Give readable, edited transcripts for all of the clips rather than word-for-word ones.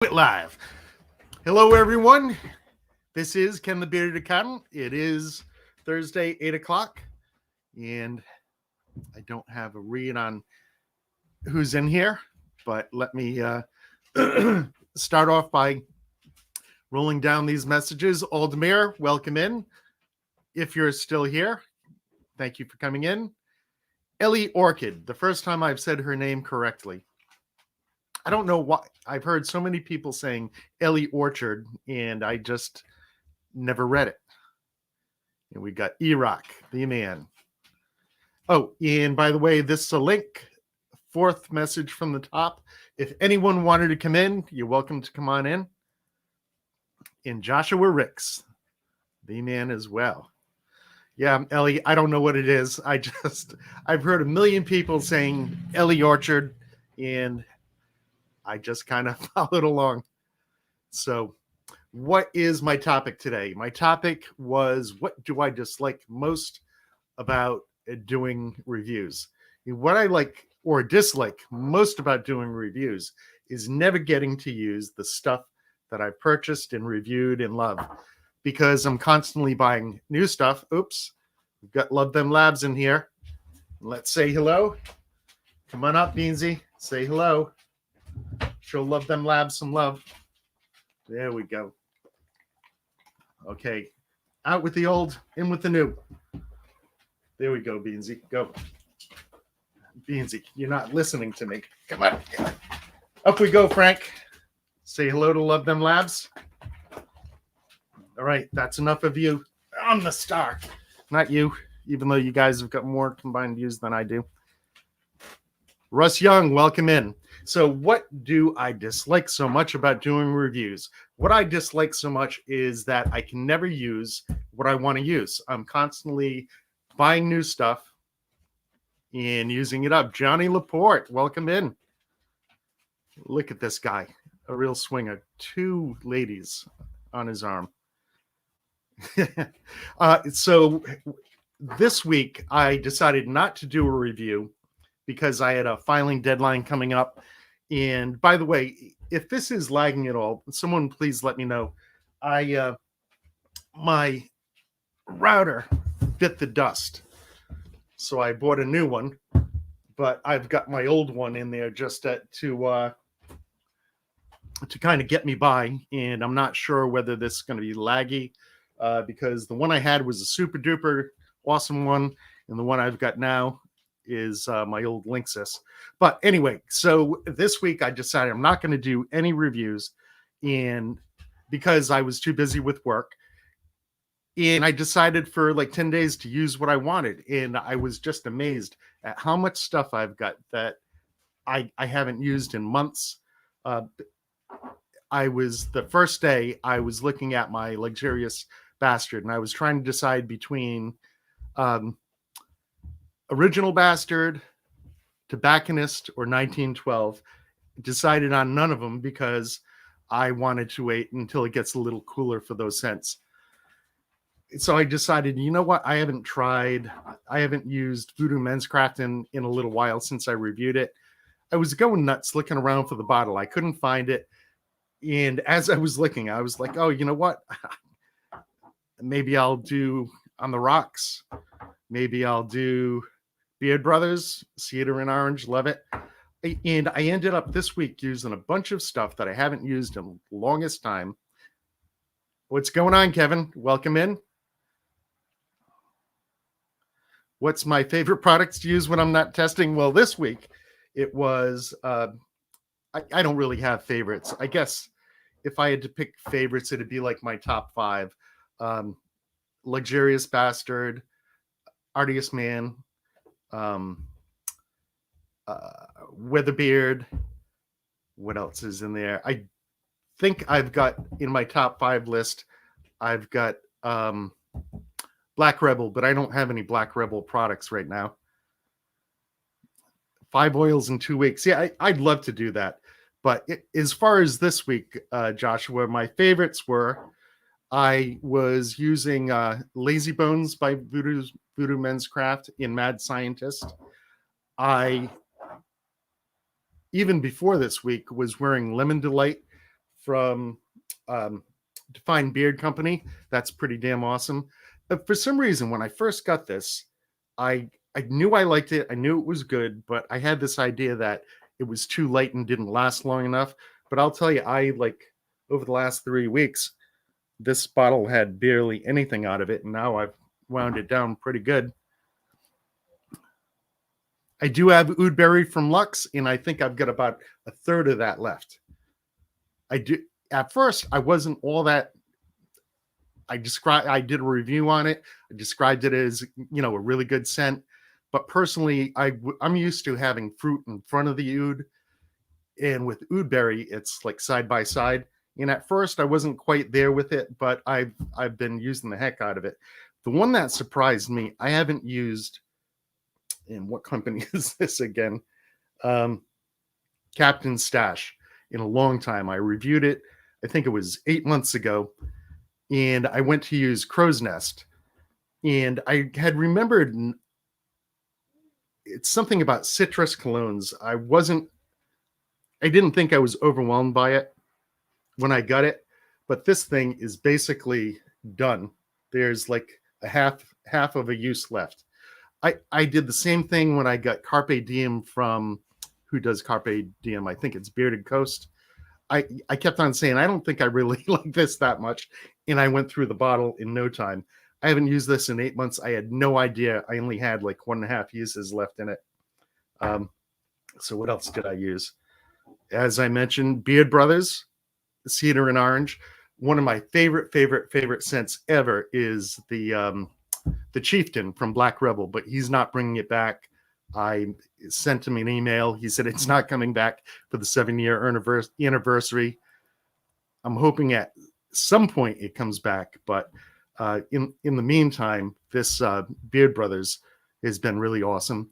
It live. Hello, everyone. This is Ken the Bearded Accountant. It is Thursday, 8 o'clock, and I don't have a read on who's in here, but let me start off by rolling down these messages. Aldemir, welcome in. If you're still here, thank you for coming in. Ellie Orchid, the first time I've said her name correctly. I don't know why. I've heard so many people saying Ellie Orchard, and I just never read it. And we got Erock, the man. Oh, and by the way, this is a link. Fourth message from the top. If anyone wanted to come in, you're welcome to come on in. And Joshua Ricks, the man as well. Yeah, Ellie, I don't know what it is. I've heard a million people saying Ellie Orchard, and I just kind of followed along. So, what is my topic today? My topic was, what do I dislike most about doing reviews? What I like or dislike most about doing reviews is never getting to use the stuff that I purchased and reviewed and love, because I'm constantly buying new stuff. Oops, we've got Love Them Labs in here. Let's say hello. Come on up, Beansy. Say hello. Show Love Them Labs some love. There we go. Okay, out with the old, in with the new. There we go, Beansy. Go. Beansy, you're not listening to me. Come on. Up we go, Frank. Say hello to Love Them Labs. All right, that's enough of you. I'm the star. Not you, even though you guys have got more combined views than I do. Russ Young, welcome in. So what do I dislike so much about doing reviews? What I dislike so much is that I can never use what I want to use. I'm constantly buying new stuff and using it up. Johnny Laporte, welcome in. Look at this guy, a real swinger. Two ladies on his arm. So this week, I decided not to do a review because I had a filing deadline coming up. And by the way, if this is lagging at all, someone please let me know. My router bit the dust, so I bought a new one, but I've got my old one in there just to kind of get me by, and I'm not sure whether this is going to be laggy because the one I had was a super duper awesome one, and the one I've got now is my old Linksys. But anyway, so this week I decided I'm not going to do any reviews, and because I was too busy with work, and I decided for like 10 days to use what I wanted, and I was just amazed at how much stuff I've got that I haven't used in months. I was the first day I was looking at my Luxurious Bastard, and I was trying to decide between Original Bastard, Tobacconist, or 1912. Decided on none of them because I wanted to wait until it gets a little cooler for those scents. So I decided, you know what? I haven't used Voodoo Men's Craft in a little while since I reviewed it. I was going nuts looking around for the bottle. I couldn't find it. And as I was looking, I was like, oh, you know what? Maybe I'll do On the Rocks. Maybe I'll do Beard Brothers, Cedar and Orange, love it. And I ended up this week using a bunch of stuff that I haven't used in the longest time. What's going on, Kevin? Welcome in. What's my favorite products to use when I'm not testing? Well, this week it was, I don't really have favorites. I guess if I had to pick favorites, it'd be like my top 5. Luxurious Bastard, Artiest Man, Weatherbeard. What else is in there? I think I've got in my top 5 list, I've got Black Rebel, but I don't have any Black Rebel products right now. 5 oils in 2 weeks. Yeah, I'd love to do that. But as far as this week, Joshua, my favorites were, I was using Lazy Bones by Voodoo Men's Craft in Mad Scientist. I, even before this week, was wearing Lemon Delight from Defined Beard Company. That's pretty damn awesome. For some reason, when I first got this, I knew I liked it. I knew it was good, but I had this idea that it was too light and didn't last long enough. But I'll tell you, I like over the last 3 weeks, this bottle had barely anything out of it, and now I've wound it down pretty good. I do have Oud Berry from Lux, and I think I've got about a third of that left. I do. At first, I wasn't all that. I did a review on it. I described it as, you know, a really good scent. But personally, I'm used to having fruit in front of the oud, and with Oud Berry, it's like side by side. And at first, I wasn't quite there with it, but I've been using the heck out of it. The one that surprised me, I haven't used. And what company is this again? Captain Stash in a long time. I reviewed it. I think it was 8 months ago, and I went to use Crow's Nest, and I had remembered it's something about citrus colognes. I didn't think I was overwhelmed by it when I got it, but this thing is basically done. There's like a half of a use left. I did the same thing when I got Carpe Diem from, who does Carpe Diem? I think it's Bearded Coast. I kept on saying, I don't think I really like this that much. And I went through the bottle in no time. I haven't used this in 8 months. I had no idea. I only had like 1.5 uses left in it. So what else did I use? As I mentioned, Beard Brothers, Cedar and Orange. One of my favorite scents ever is the Chieftain from Black Rebel, but he's not bringing it back. I sent him an email. He said it's not coming back for the 7-year anniversary. I'm hoping at some point it comes back, but in the meantime, this Beard Brothers has been really awesome.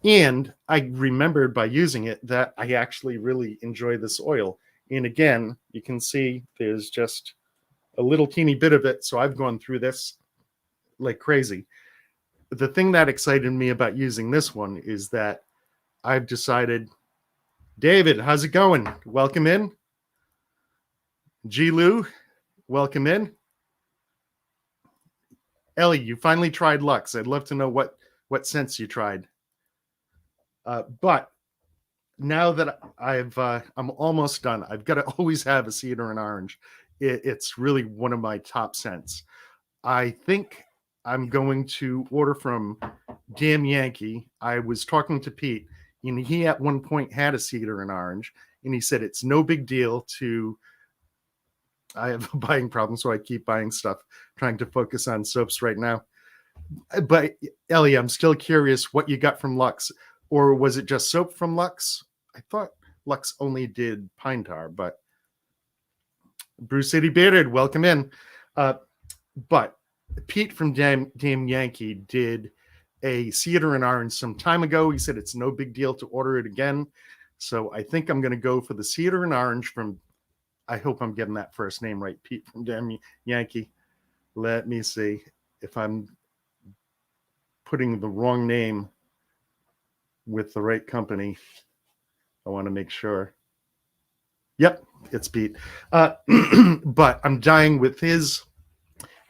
And I remembered by using it that I actually really enjoy this oil. And again, you can see there's just a little teeny bit of it. So I've gone through this like crazy. The thing that excited me about using this one is that I've decided, David, how's it going? Welcome in. G. Lou, welcome in. Ellie, you finally tried Lux. I'd love to know what scents you tried. But now that I'm almost done, I've got to always have a Cedar and Orange. It's really one of my top scents. I think I'm going to order from Damn Yankee. I was talking to Pete, and he at one point had a Cedar and Orange, and he said it's no big deal to. I have a buying problem, so I keep buying stuff, trying to focus on soaps right now. But Ellie, I'm still curious what you got from Lux, or was it just soap from Lux? I thought Lux only did pine tar, but Bruce City Bearded, welcome in. But Pete from Damn Yankee did a Cedar and Orange some time ago. He said it's no big deal to order it again. So I think I'm going to go for the Cedar and Orange from, I hope I'm getting that first name right, Pete from Damn Yankee. Let me see if I'm putting the wrong name with the right company. I want to make sure. Yep, it's Pete. But I'm dying with his.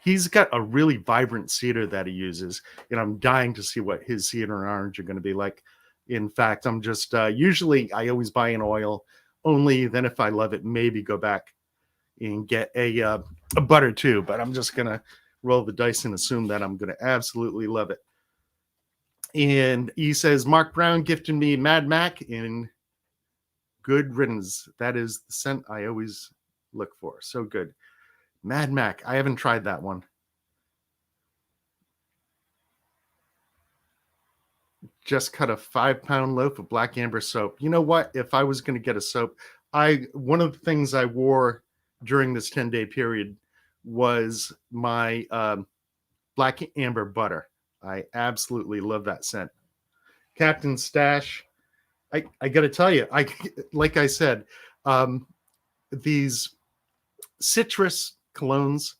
He's got a really vibrant cedar that he uses, and I'm dying to see what his Cedar and Orange are going to be like. In fact, I'm just usually I always buy an oil only. Then if I love it, maybe go back and get a butter too. But I'm just going to roll the dice and assume that I'm going to absolutely love it. And he says, Mark Brown gifted me Mad Mac in good riddance. That is the scent I always look for. So good. Mad Mac. I haven't tried that one. Just cut a 5-pound loaf of black amber soap. You know what? If I was going to get a soap, one of the things I wore during this 10-day period was my black amber butter. I absolutely love that scent. Captain Stash. I got to tell you, like I said, these citrus colognes,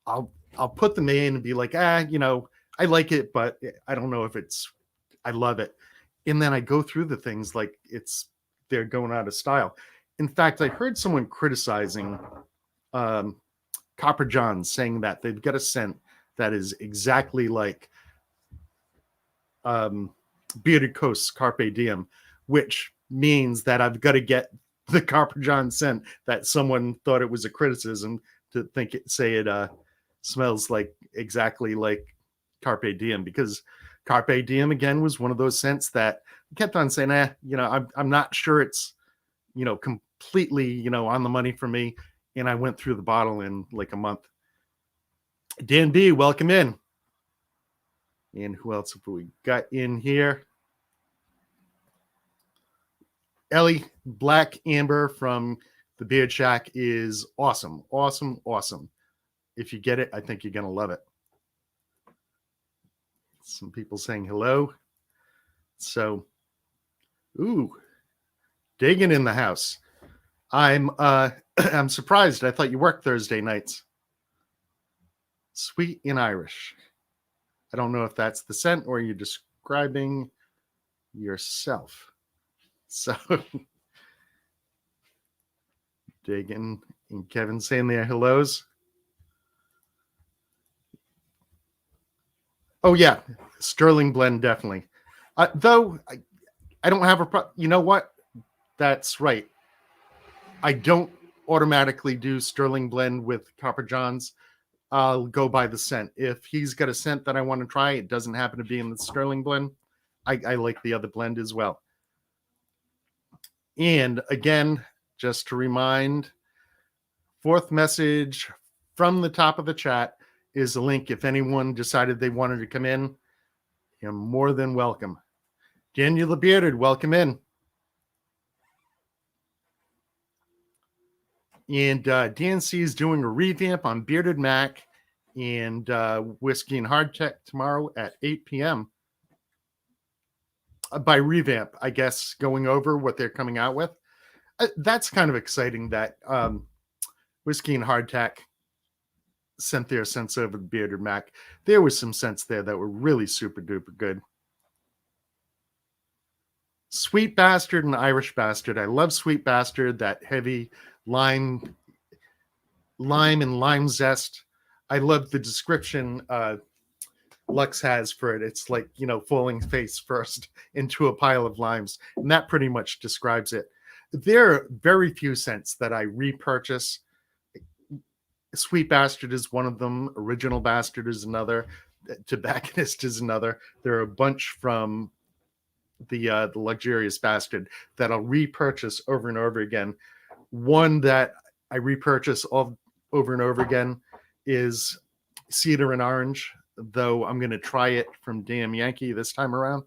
I'll put them in and be like, I like it, but I don't know if I love it. And then I go through the things like they're going out of style. In fact, I heard someone criticizing Copper John, saying that they've got a scent that is exactly like Bearded Coast's Carpe Diem, which means that I've got to get the Copper John scent that someone thought it was a criticism to say it smells like exactly like Carpe Diem, because Carpe Diem again was one of those scents that I kept on saying, I'm not sure it's, completely, on the money for me. And I went through the bottle in like a month. Dan B, welcome in. And who else have we got in here? Ellie, Black Amber from the Beard Shack is awesome. Awesome, awesome. If you get it, I think you're going to love it. Some people saying hello. So, Dagan in the house. I'm surprised. I thought you worked Thursday nights. Sweet in Irish. I don't know if that's the scent or you're describing yourself. So, Dagan and Kevin saying their hellos. Oh, yeah. Sterling blend, definitely. Though, I don't have a you know what? That's right. I don't automatically do Sterling blend with Copper Johns. I'll go by the scent. If he's got a scent that I want to try, it doesn't happen to be in the Sterling blend, I like the other blend as well. And again, just to remind, fourth message from the top of the chat is a link. If anyone decided they wanted to come in, you're more than welcome. Daniel the Bearded, welcome in. And DNC is doing a revamp on Bearded Mac and Whiskey and Hardtack tomorrow at 8 p.m. By revamp, I guess, going over what they're coming out with. That's kind of exciting that Whiskey and Hardtack sent their scents over to Bearded Mac. There was some scents there that were really super duper good. Sweet Bastard and Irish Bastard. I love Sweet Bastard, that heavy lime and lime zest. I love the description Lux has for it. It's like, falling face first into a pile of limes. And that pretty much describes it. There are very few scents that I repurchase. Sweet Bastard is one of them. Original Bastard is another. Tobacconist is another. There are a bunch from the Luxurious Bastard that I'll repurchase over and over again. One that I repurchase over and over again is Cedar and Orange, though I'm going to try it from Damn Yankee this time around.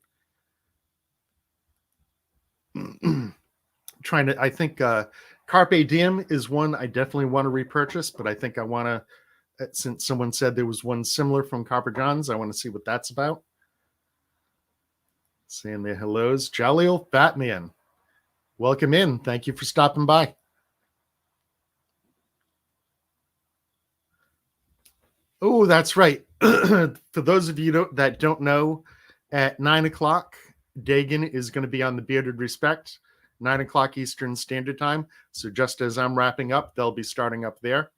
I think Carpe Diem is one I definitely want to repurchase, but I think I want to, since someone said there was one similar from Copper Johns, I want to see what that's about. Saying their hellos. Jolly old Batman, welcome in. Thank you for stopping by. Oh, that's right. For those of you that don't know, at 9 o'clock, Dagan is going to be on the Bearded Respect, 9 o'clock Eastern Standard Time. So just as I'm wrapping up, they'll be starting up there.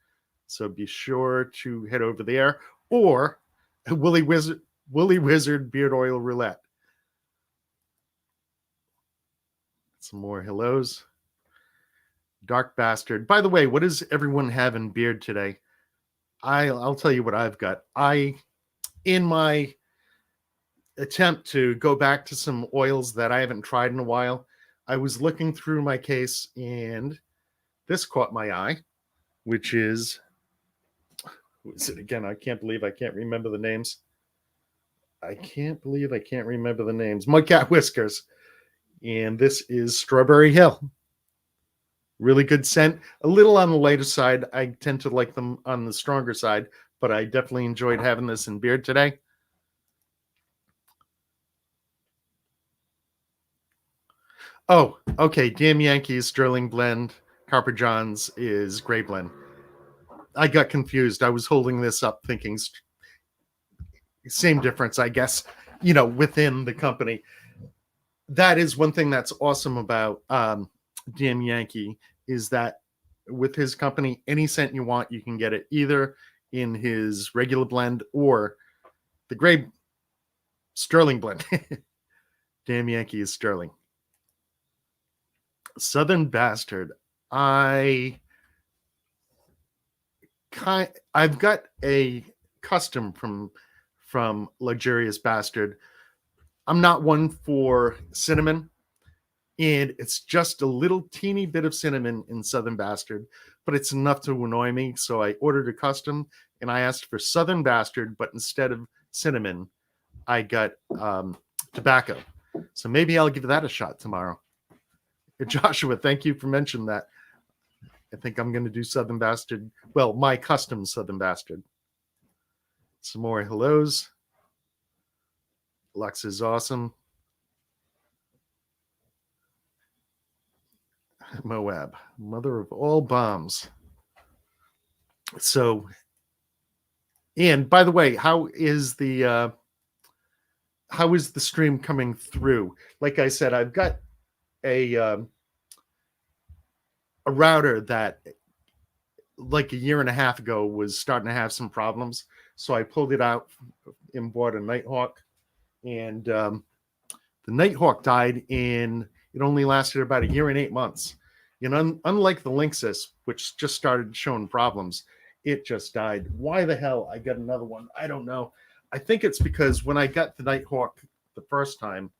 So be sure to head over there. Or Willy Wizard Beard Oil Roulette. Some more hellos. Dark Bastard. By the way, what does everyone have in beard today? I'll tell you what I've got. In my attempt to go back to some oils that I haven't tried in a while, I was looking through my case and this caught my eye, which is, who is it again? I can't believe I can't remember the names. Mudcat Whiskers. And this is Strawberry Hill. Really good scent. A little on the lighter side. I tend to like them on the stronger side, but I definitely enjoyed having this in beard today. Oh, okay. Damn Yankees, Sterling Blend. Copper Johns is Gray Blend. I got confused. I was holding this up thinking same difference, I guess, within the company. That is one thing that's awesome about Damn Yankee is that with his company, any scent you want, you can get it either in his regular blend or the gray Sterling blend. Damn Yankee is Sterling. Southern Bastard. I've got a custom from Luxurious Bastard. I'm not one for cinnamon, and it's just a little teeny bit of cinnamon in Southern Bastard, but it's enough to annoy me. So I ordered a custom, and I asked for Southern Bastard, but instead of cinnamon, I got tobacco. So maybe I'll give that a shot tomorrow. Joshua, thank you for mentioning that. I think I'm going to do Southern Bastard. Well, my custom Southern Bastard. Some more hellos. Lux is awesome. Moab, mother of all bombs. So, and by the way, how is the stream coming through? Like I said, I've got a router that like a year and a half ago was starting to have some problems. So I pulled it out and bought a Nighthawk, and the Nighthawk died in, it only lasted about a year and 8 months. You know, unlike the Linksys, which just started showing problems, it just died. Why the hell I got another one? I don't know. I think it's because when I got the Nighthawk the first time,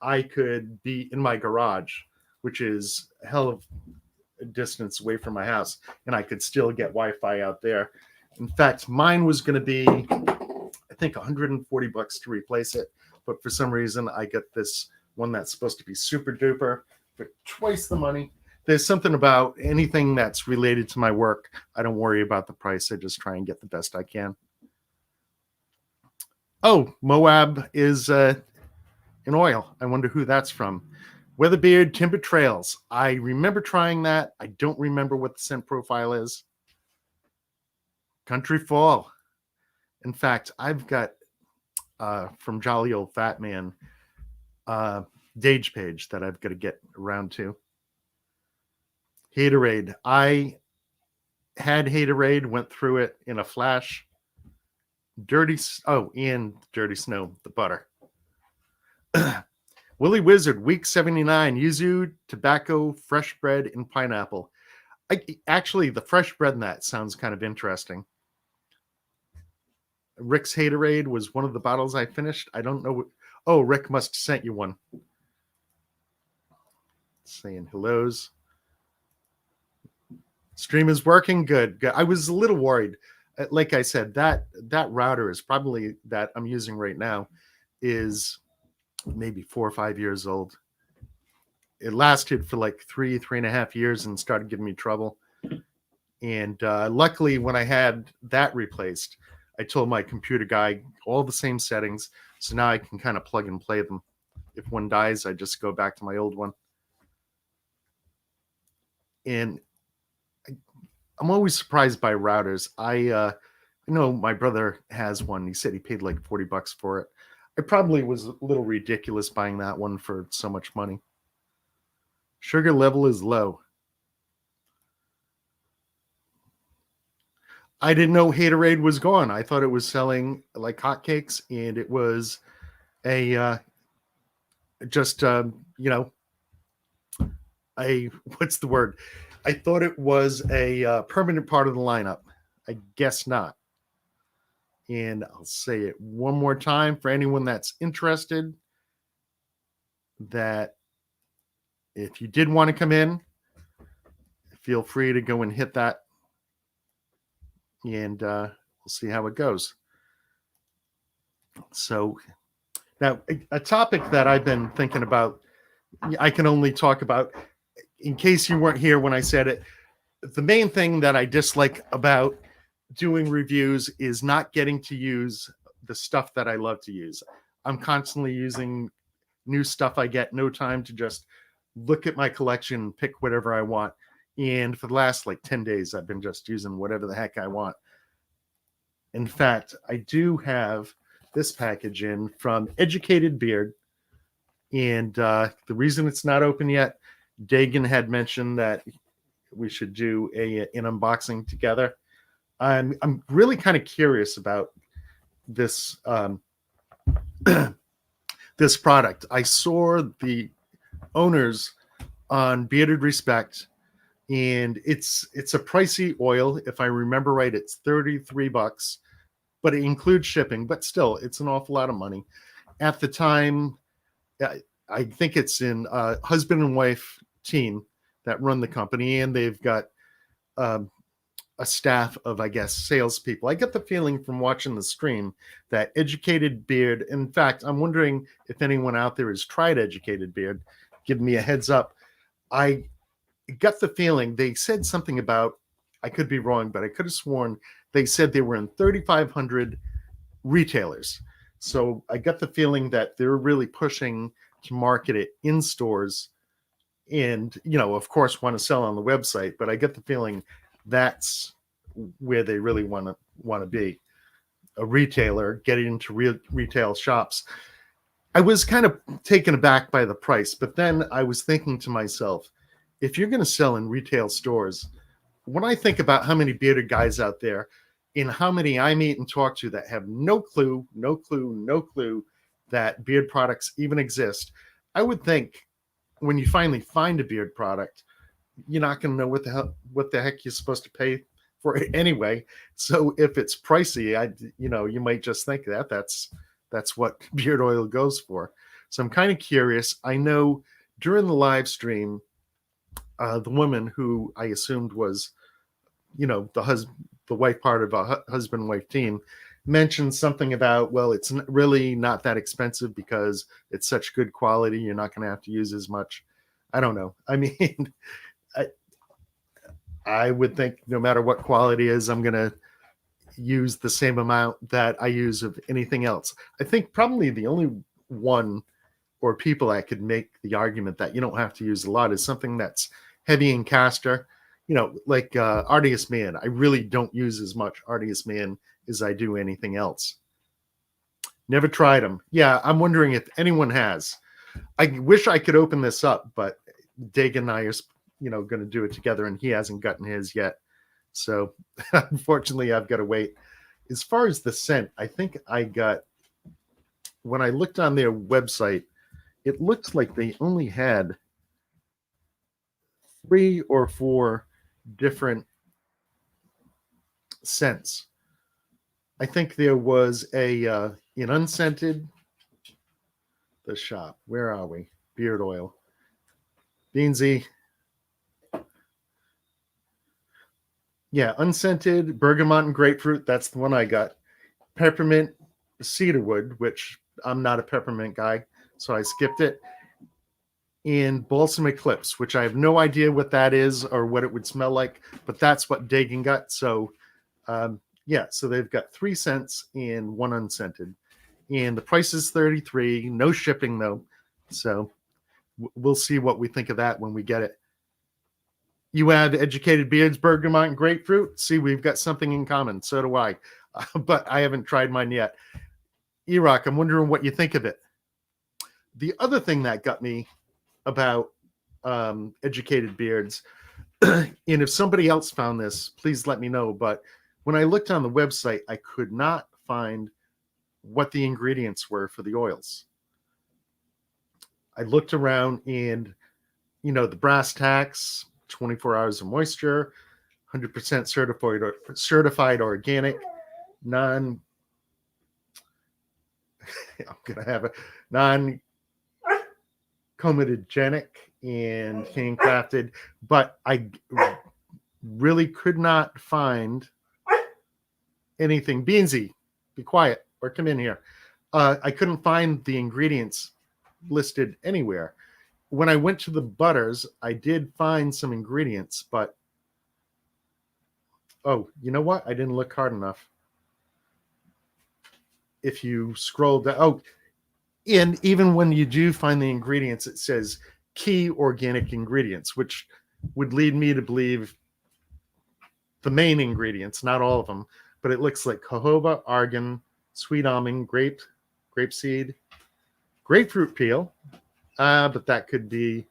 I could be in my garage, which is a hell of a distance away from my house, and I could still get Wi-Fi out there. In fact, mine was going to be, I think, $140 to replace it, but for some reason, I get this one that's supposed to be super duper for twice the money. There's something about anything that's related to my work. I don't worry about the price. I just try and get the best I can. Oh, Moab is in oil. I wonder who that's from. Weatherbeard Timber Trails. I remember trying that. I don't remember what the scent profile is. Country Fall. In fact, I've got from Jolly Old Fat Man Dage page that I've got to get around to. Haterade. I had Haterade, went through it in a flash. Dirty Snow, the butter. Willy Wizard, week 79, yuzu, tobacco, fresh bread, and pineapple. Actually, the fresh bread in that sounds kind of interesting. Rick's Haterade was one of the bottles I finished. I don't know. Oh, Rick must have sent you one. Saying hellos. Stream is working good. I was a little worried. Like I said, that router is probably that I'm using right now is maybe 4 or 5 years old. It lasted for like 3.5 years and started giving me trouble. And luckily, when I had that replaced, I told my computer guy all the same settings. So now I can kind of plug and play them. If one dies, I just go back to my old one. And I'm always surprised by routers. I know my brother has one. He said he paid like $40 for it. I probably was a little ridiculous buying that one for so much money. Sugar level is low. I didn't know Haterade was gone. I thought it was selling like hotcakes, and it was a what's the word? I thought it was a permanent part of the lineup. I guess not. And I'll say it one more time for anyone that's interested, that if you did want to come in, feel free to go and hit that, and we'll see how it goes. So now a topic that I've been thinking about, I can only talk about, in case you weren't here when I said it, the main thing that I dislike about doing reviews is not getting to use the stuff that I love to use. I'm constantly using new stuff. I get no time to just look at my collection, pick whatever I want. And for the last like 10 days, I've been just using whatever the heck I want. In fact, I do have this package in from Educated Beard. And the reason it's not open yet, Dagan had mentioned that we should do an unboxing together. I'm really kind of curious about this this product. I saw the owners on Bearded Respect, and it's a pricey oil. If I remember right, it's $33, but it includes shipping. But still, it's an awful lot of money. At the time, I think it's in husband and wife team that run the company, and they've got a staff of, I guess, salespeople. I get the feeling from watching the stream that Educated Beard, in fact, I'm wondering if anyone out there has tried Educated Beard, give me a heads up. I got the feeling they said something about, I could be wrong, but I could have sworn they said they were in 3,500 retailers. So I got the feeling that they're really pushing to market it in stores and, of course, want to sell on the website. But I get the feeling that's where they really want to be, a retailer getting into retail shops. I was kind of taken aback by the price, but then I was thinking to myself, if you're going to sell in retail stores, when I think about how many bearded guys out there and how many I meet and talk to that have no clue that beard products even exist, I would think when you finally find a beard product, you're not going to know what the heck you're supposed to pay for it anyway. So if it's pricey, you might just think that's what beard oil goes for. So I'm kind of curious. I know during the live stream, the woman who I assumed was, the wife part of a husband and wife team mentioned something about, well, it's really not that expensive because it's such good quality. You're not going to have to use as much. I don't know. I mean, I would think no matter what quality is, I'm going to use the same amount that I use of anything else. I think probably the only one or people that could make the argument that you don't have to use a lot is something that's heavy in castor, like Artius Man. I really don't use as much Artius Man as I do anything else. Never tried them. Yeah, I'm wondering if anyone has. I wish I could open this up, but Dagan and I are going to do it together, and he hasn't gotten his yet. So unfortunately, I've got to wait. As far as the scent, I think I got, when I looked on their website, it looks like they only had 3 or 4 different scents. I think there was an unscented, the shop. Where are we? Beard oil. Beansy. Yeah, unscented, bergamot and grapefruit. That's the one I got. Peppermint, cedarwood, which I'm not a peppermint guy, so I skipped it. And balsam eclipse, which I have no idea what that is or what it would smell like, but that's what Dagan got. So, so they've got 3 scents and 1 unscented. And the price is $33, no shipping though. So we'll see what we think of that when we get it. You have Educated Beards, bergamot, and grapefruit. See, we've got something in common. So do I. But I haven't tried mine yet. Erock, I'm wondering what you think of it. The other thing that got me about Educated Beards, and if somebody else found this, please let me know. But when I looked on the website, I could not find what the ingredients were for the oils. I looked around and, the brass tacks, 24 hours of moisture, 100% certified organic, I'm going to have a non-comedogenic and handcrafted, but I really could not find anything. Beansy, be quiet or come in here. I couldn't find the ingredients listed anywhere. When I went to the butters, I did find some ingredients, but you know what? I didn't look hard enough. If you scroll down, and even when you do find the ingredients, it says key organic ingredients, which would lead me to believe the main ingredients, not all of them, but it looks like jojoba, argan, sweet almond, grapeseed, grapefruit peel, but that could be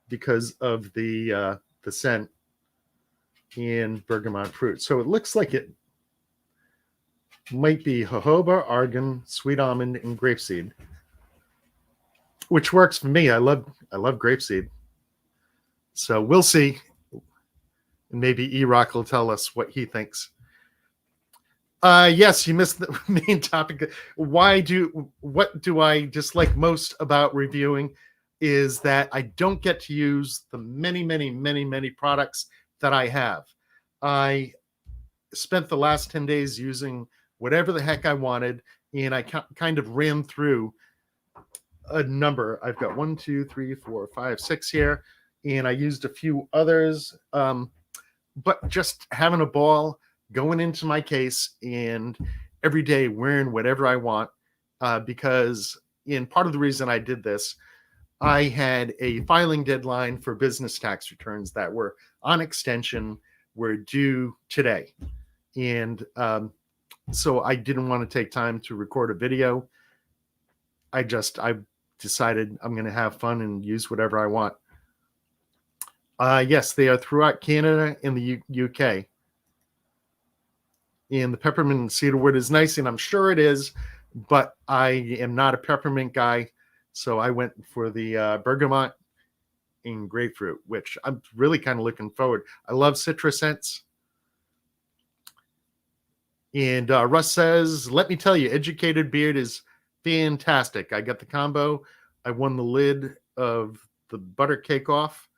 because of the the scent and bergamot fruit. So it looks like it might be jojoba, argan, sweet almond, and grapeseed, which works for me. I love grapeseed. So we'll see. Maybe E-Rock will tell us what he thinks. Yes, you missed the main topic. What do I dislike most about reviewing is that I don't get to use the many products that I have. I spent the last 10 days using whatever the heck I wanted, and I kind of ran through a number. I've got 1, 2, 3, 4, 5, 6 here, and I used a few others. But just having a ball, going into my case, and every day wearing whatever I want, because in part of the reason I did this, I had a filing deadline for business tax returns that were on extension, were due today. And so I didn't want to take time to record a video. I decided I'm going to have fun and use whatever I want. Yes, they are throughout Canada and the UK. And the peppermint and cedarwood is nice, and I'm sure it is, but I am not a peppermint guy, so I went for the bergamot and grapefruit, which I'm really kind of looking forward. I love citrus scents. And Russ says, let me tell you, Educated Beard is fantastic. I got the combo. I won the lid of the butter cake off.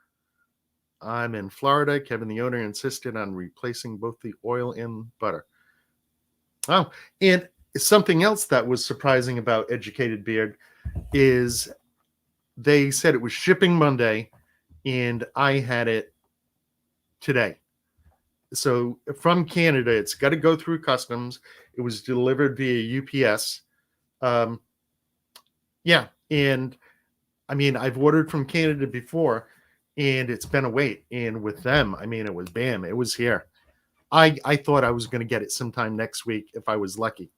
I'm in Florida. Kevin, the owner, insisted on replacing both the oil and butter. Oh, and something else that was surprising about Educated Beard is they said it was shipping Monday, and I had it today. So from Canada, it's got to go through customs. It was delivered via UPS. Yeah, and I mean, I've ordered from Canada before, and it's been a wait. And with them, I mean, it was bam, it was here. I thought I was going to get it sometime next week if I was lucky.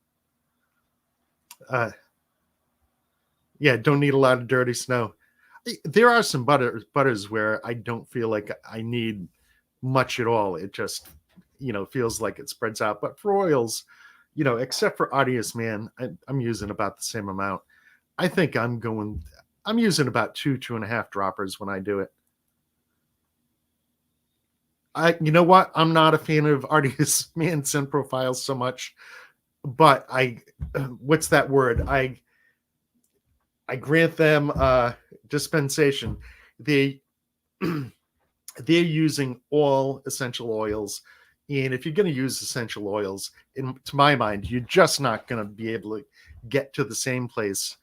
Yeah, don't need a lot of dirty snow. There are some butters where I don't feel like I need much at all. It just, feels like it spreads out. But for oils, except for Audius Man, I'm using about the same amount. I think I'm using about 2.5 droppers when I do it. You know what? I'm not a fan of Audius Man scent profiles so much, but what's that word? I grant them dispensation. They're using all essential oils, and if you're going to use essential oils, to my mind, you're just not going to be able to get to the same place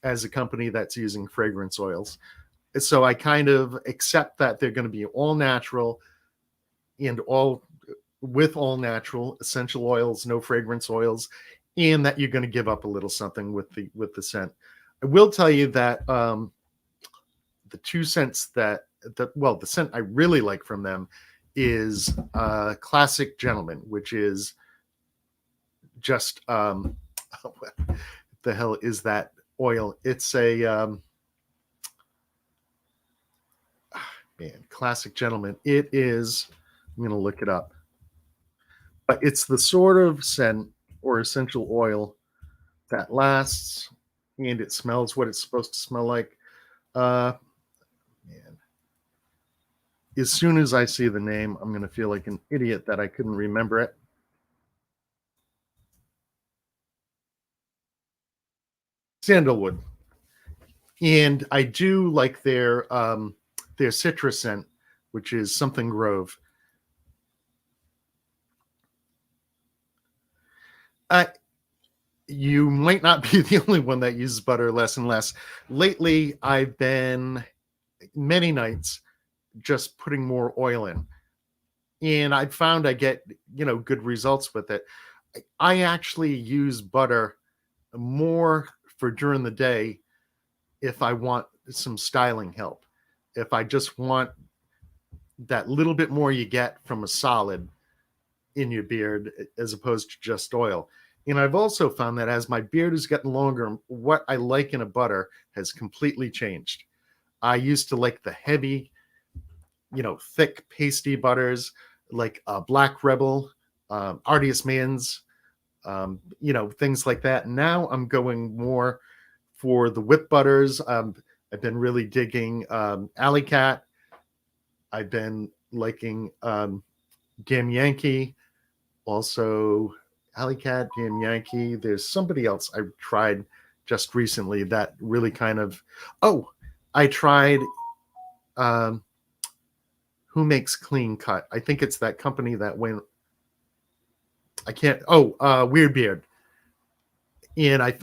as a company that's using fragrance oils. So I kind of accept that they're going to be all natural and all natural essential oils, no fragrance oils, and that you're going to give up a little something with the scent. I will tell you that the two scents the scent I really like from them is Classic Gentleman, which is just what the hell is that oil? It's a Classic Gentleman. It is. I'm going to look it up. But it's the sort of scent or essential oil that lasts and it smells what it's supposed to smell like. Man. As soon as I see the name, I'm going to feel like an idiot that I couldn't remember it. Sandalwood. And I do like their citrus scent, which is Something Grove. You might not be the only one that uses butter less and less. Lately, I've been many nights just putting more oil in, and I've found I get good results with it. I actually use butter more for during the day if I want some styling help. If I just want that little bit more you get from a solid in your beard as opposed to just oil. And I've also found that as my beard has gotten longer, what I like in a butter has completely changed. I used to like the heavy, thick pasty butters like Black Rebel, Artius Man's, things like that. Now I'm going more for the whip butters. I've been really digging Alley Cat. I've been liking Damn Yankee. Also, Alley Cat, Damn Yankee. There's somebody else I tried just recently that really kind of. Oh, I tried. Who makes Clean Cut? I think it's that company that went. I can't. Oh, Weird Beard. And I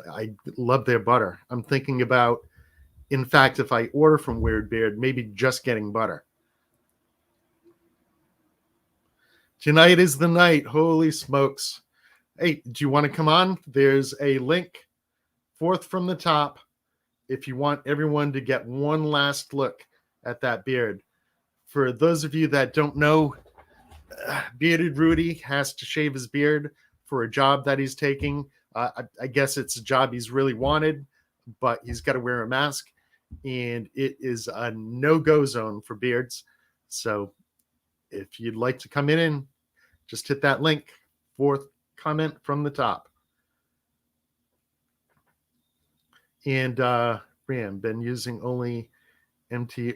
love their butter. I'm thinking about, in fact, if I order from Weird Beard, maybe just getting butter. Tonight is the night. Holy smokes. Hey, do you want to come on? There's a link, fourth from the top, if you want everyone to get one last look at that beard. For those of you that don't know, Bearded Rudy has to shave his beard for a job that he's taking. I guess it's a job he's really wanted, but he's got to wear a mask, and it is a no-go zone for beards. So if you'd like to come in, just hit that link, fourth comment from the top. And Ram, been using only MT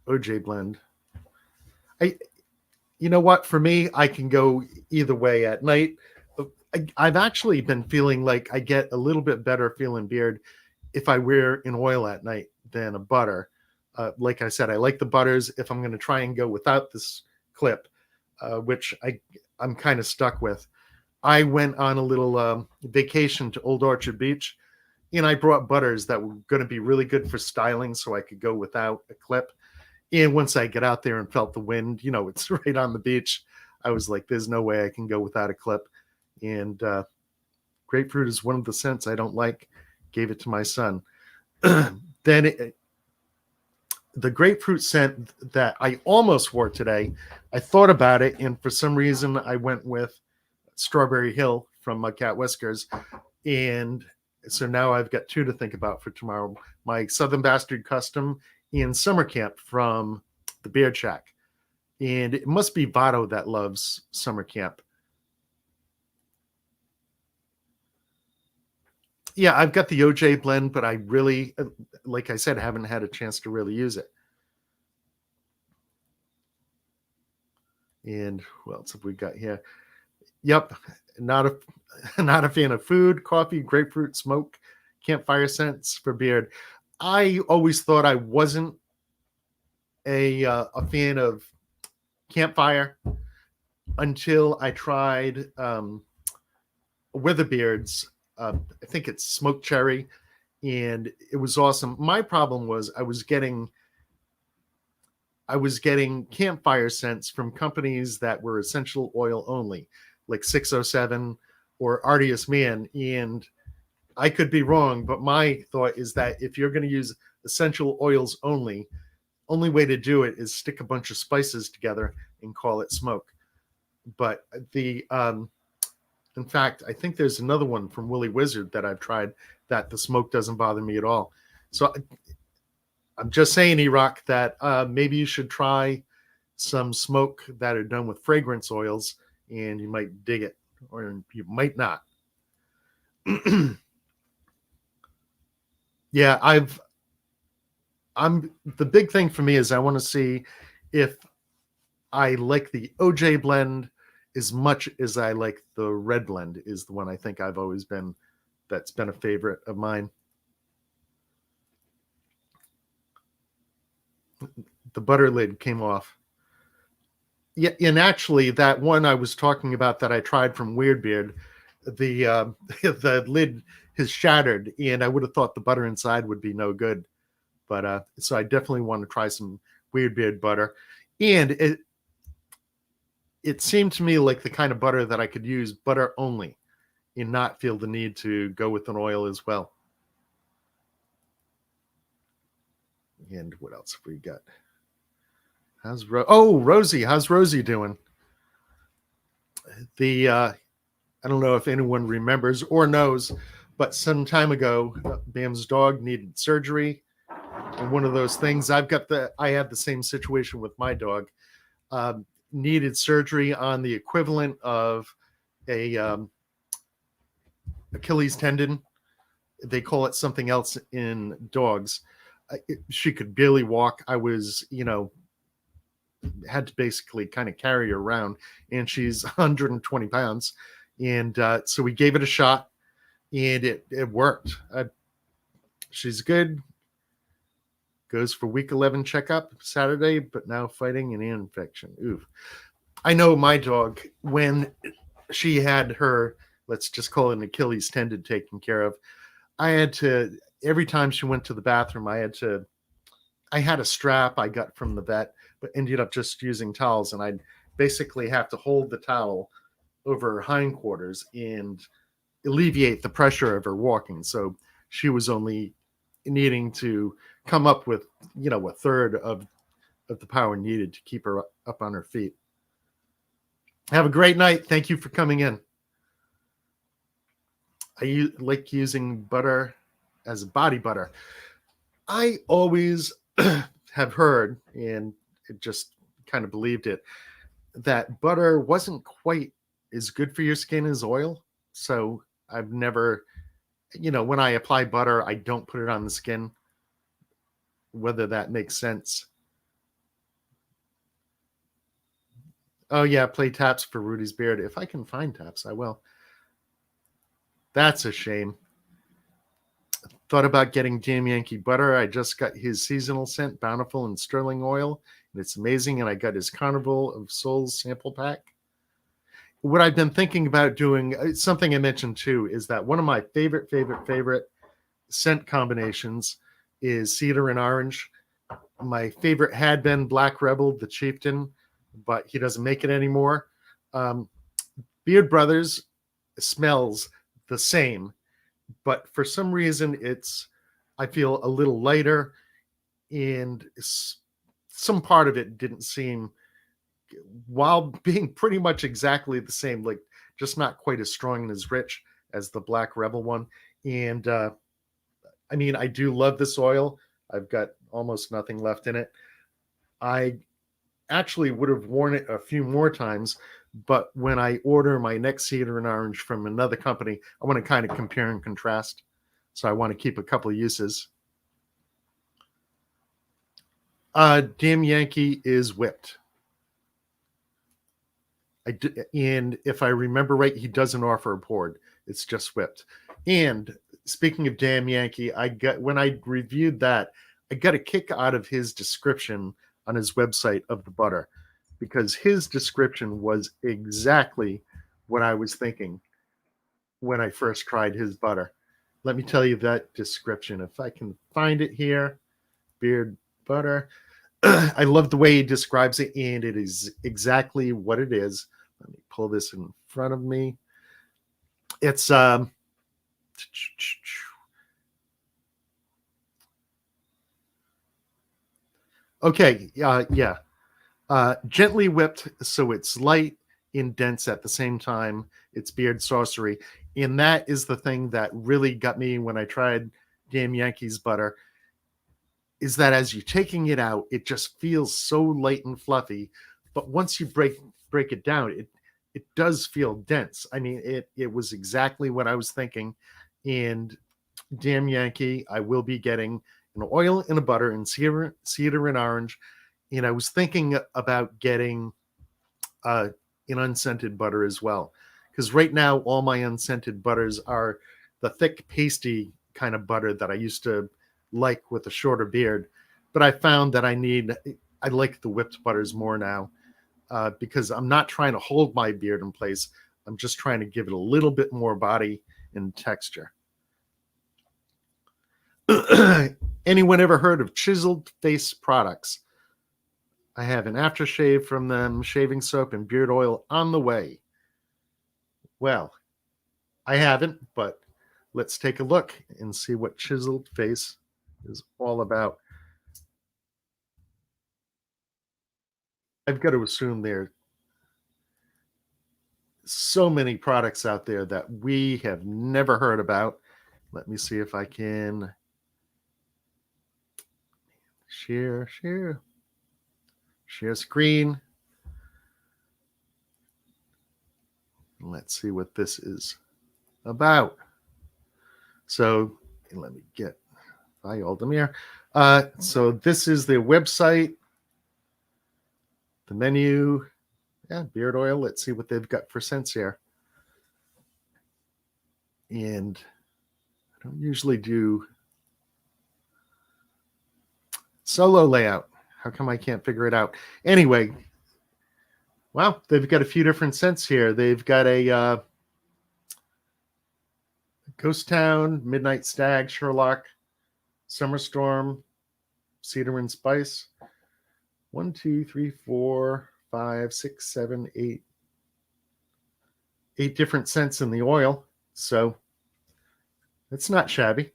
OJ blend. You know what? For me, I can go either way at night. I've actually been feeling like I get a little bit better feeling beard if I wear an oil at night than a butter. Like I said, I like the butters. If I'm going to try and go without this clip, which I'm kind of stuck with, I went on a little vacation to Old Orchard Beach, and I brought butters that were going to be really good for styling so I could go without a clip. And once I get out there and felt the wind, it's right on the beach, I was like, there's no way I can go without a clip. And grapefruit is one of the scents I don't like. Gave it to my son. Then the grapefruit scent that I almost wore today, I thought about it, and for some reason I went with Strawberry Hill from Mudcat Whiskers. And so now I've got two to think about for tomorrow. My Southern Bastard Custom and Summer Camp from the Beard Shack. And it must be Votto that loves Summer Camp. Yeah, I've got the OJ blend, but I really, like I said, haven't had a chance to really use it. And what else have we got here? Yep, not a fan of food, coffee, grapefruit, smoke, campfire scents for beard. I always thought I wasn't a fan of campfire until I tried Witherbeard's. I think it's smoked cherry, and it was awesome. My problem was I was getting campfire scents from companies that were essential oil only, like 607 or Artius Man, and I could be wrong, but my thought is that if you're going to use essential oils only way to do it is stick a bunch of spices together and call it smoke. But in fact, I think there's another one from Woolly Wizard that I've tried that the smoke doesn't bother me at all. So I'm just saying, E-Rock, that maybe you should try some smoke that are done with fragrance oils, and you might dig it, or you might not. Yeah, the big thing for me is I want to see if I like the OJ blend as much as I like the red blend, is the one I think I've always been, that's been a favorite of mine. The butter lid came off. Yeah, and actually that one I was talking about that I tried from Weird Beard, the the lid has shattered, and I would have thought the butter inside would be no good. But so I definitely want to try some Weird Beard butter. And it seemed to me like the kind of butter that I could use butter only and not feel the need to go with an oil as well. And what else have we got? Rosie, how's Rosie doing? I don't know if anyone remembers or knows, but some time ago, Bam's dog needed surgery, one of those things. I had the same situation with my dog. Needed surgery on the equivalent of a Achilles tendon. They call it something else in dogs. She could barely walk. I was, had to basically kind of carry her around, and she's 120 pounds. And so we gave it a shot, and it worked. She's good. Goes for week 11 checkup Saturday, but now fighting an ear infection. Oof. I know my dog, when she had her, let's just call it an Achilles tendon taken care of, I had to, every time she went to the bathroom, I had a strap I got from the vet, but ended up just using towels. And I'd basically have to hold the towel over her hindquarters and alleviate the pressure of her walking. So she was only needing to come up with, a third of the power needed to keep her up on her feet. Have a great night. Thank you for coming in. I like using butter as body butter. I always have heard, and it just kind of believed it, that butter wasn't quite as good for your skin as oil. So I've never, when I apply butter, I don't put it on the skin, whether that makes sense. Oh, yeah, play taps for Rudy's beard. If I can find taps, I will. That's a shame. Thought about getting Damn Yankee butter. I just got his seasonal scent, Bountiful and Sterling Oil, and it's amazing. And I got his Carnival of Souls sample pack. What I've been thinking about doing, something I mentioned too, is that one of my favorite scent combinations is cedar and orange. My favorite had been Black Rebel, the Chieftain, but he doesn't make it anymore. Beard Brothers smells the same, but for some reason I feel a little lighter, and some part of it didn't seem, while being pretty much exactly the same, like just not quite as strong and as rich as the Black Rebel one. And I do love this oil. I've got almost nothing left in it. I actually would have worn it a few more times, but when I order my next cedar and orange from another company, I want to kind of compare and contrast. So I want to keep a couple of uses. Damn Yankee is whipped. And if I remember right, he doesn't offer a poured. It's just whipped. And speaking of Damn Yankee, when I reviewed that, I got a kick out of his description on his website of the butter, because his description was exactly what I was thinking when I first tried his butter. Let me tell you that description. If I can find it here, beard butter. I love the way he describes it, and it is exactly what it is. Let me pull this in front of me. It's okay. Yeah. Gently whipped, so it's light and dense at the same time. It's beard sorcery. And that is the thing that really got me when I tried Damn Yankee's butter, is that as you're taking it out, it just feels so light and fluffy. But once you break it down, it does feel dense. It was exactly what I was thinking. And Damn Yankee, I will be getting an oil and a butter and cedar and orange. And I was thinking about getting an unscented butter as well, because right now all my unscented butters are the thick, pasty kind of butter that I used to like with a shorter beard. But I found that I like the whipped butters more now, because I'm not trying to hold my beard in place. I'm just trying to give it a little bit more body and texture. Anyone ever heard of Chiseled Face Products? I have an aftershave from them, shaving soap and beard oil on the way. Well, I haven't, but let's take a look and see what Chiseled Face is all about. I've got to assume there are so many products out there that we have never heard about. Let me see if I can. Share screen. Let's see what this is about. So let me get by Aldemir. So this is the website, the menu. Yeah, beard oil. Let's see what they've got for scents here. And I don't usually do solo layout. How come I can't figure it out? Anyway, wow, they've got a few different scents here. They've got a Ghost Town, Midnight Stag, Sherlock, Summer Storm, Cedar and Spice. 1, 2, 3, 4, 5, 6, 7, 8. 8 different scents in the oil. So it's not shabby.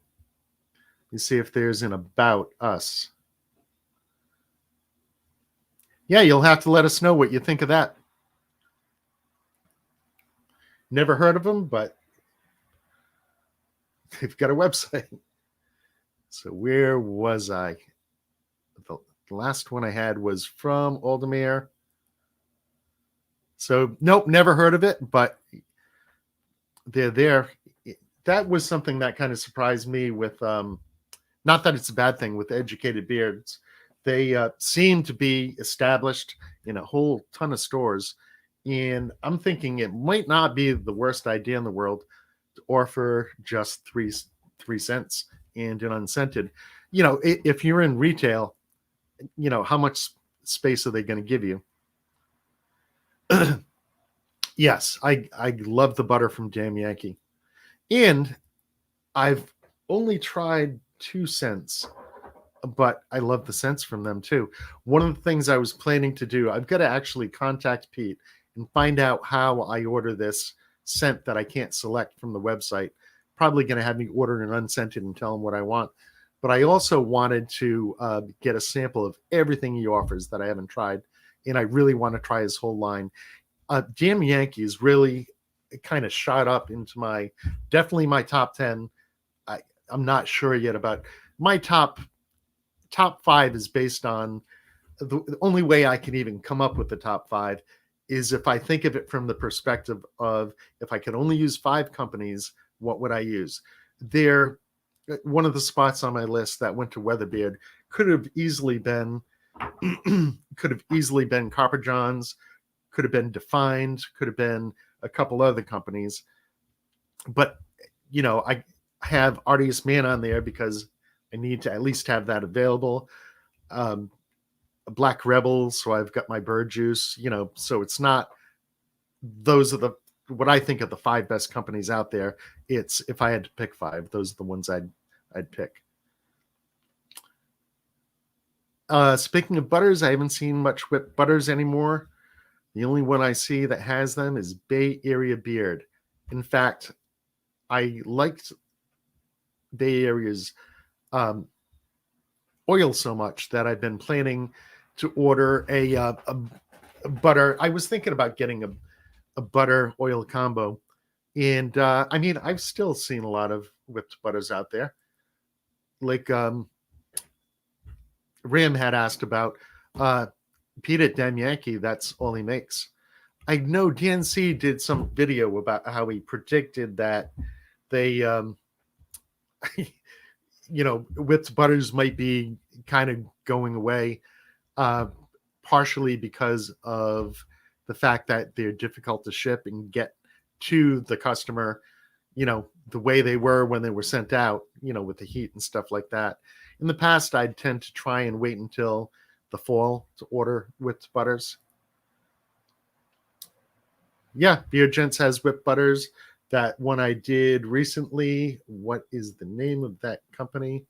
You see if there's an About Us. Yeah, you'll have to let us know what you think of that. Never heard of them, but they've got a website. So where was I? The last one I had was from Aldemir. So nope, never heard of it, but they're there. That was something that kind of surprised me with, not that it's a bad thing with Educated Beards. They seem to be established in a whole ton of stores. And I'm thinking it might not be the worst idea in the world to offer just three cents and an unscented. You know, if you're in retail, you know, how much space are they going to give you? Yes, I love the butter from Damn Yankee. And I've only tried 2 cents, but I love the scents from them too. One of the things I was planning to do, I've got to actually contact Pete and find out how I order this scent that I can't select from the website. Probably going to have me order an unscented and tell him what I want. But I also wanted to get a sample of everything he offers that I haven't tried. And I really want to try his whole line. Damn Yankees really kind of shot up into definitely my top 10. I'm not sure yet about my top 5 is based on the only way I can even come up with the top 5 is if I think of it from the perspective of if I could only use 5 companies, what would I use? One of the spots on my list that went to Weatherbeard could have easily been Copper Johns, could have been Defined, could have been a couple other companies. But, you know, I have Artiest Man on there because I need to at least have that available. Black Rebel, so I've got my Bird Juice, you know, so it's not, those are what I think of the 5 best companies out there. It's, if I had to pick 5, those are the ones I'd pick. Speaking of butters, I haven't seen much whipped butters anymore. The only one I see that has them is Bay Area Beard. In fact, I liked Bay Area's oil so much that I've been planning to order a butter. I was thinking about getting a butter oil combo. And I mean, I've still seen a lot of whipped butters out there. Like Ram had asked about Pete at Damn Yankee, that's all he makes. I know DNC did some video about how he predicted that they, you know, whipped butters might be kind of going away, partially because of the fact that they're difficult to ship and get to the customer, you know, the way they were when they were sent out, you know, with the heat and stuff like that. In the past, I'd tend to try and wait until the fall to order whipped butters. Yeah, Beard Gents has whipped butters. That one I did recently. What is the name of that company?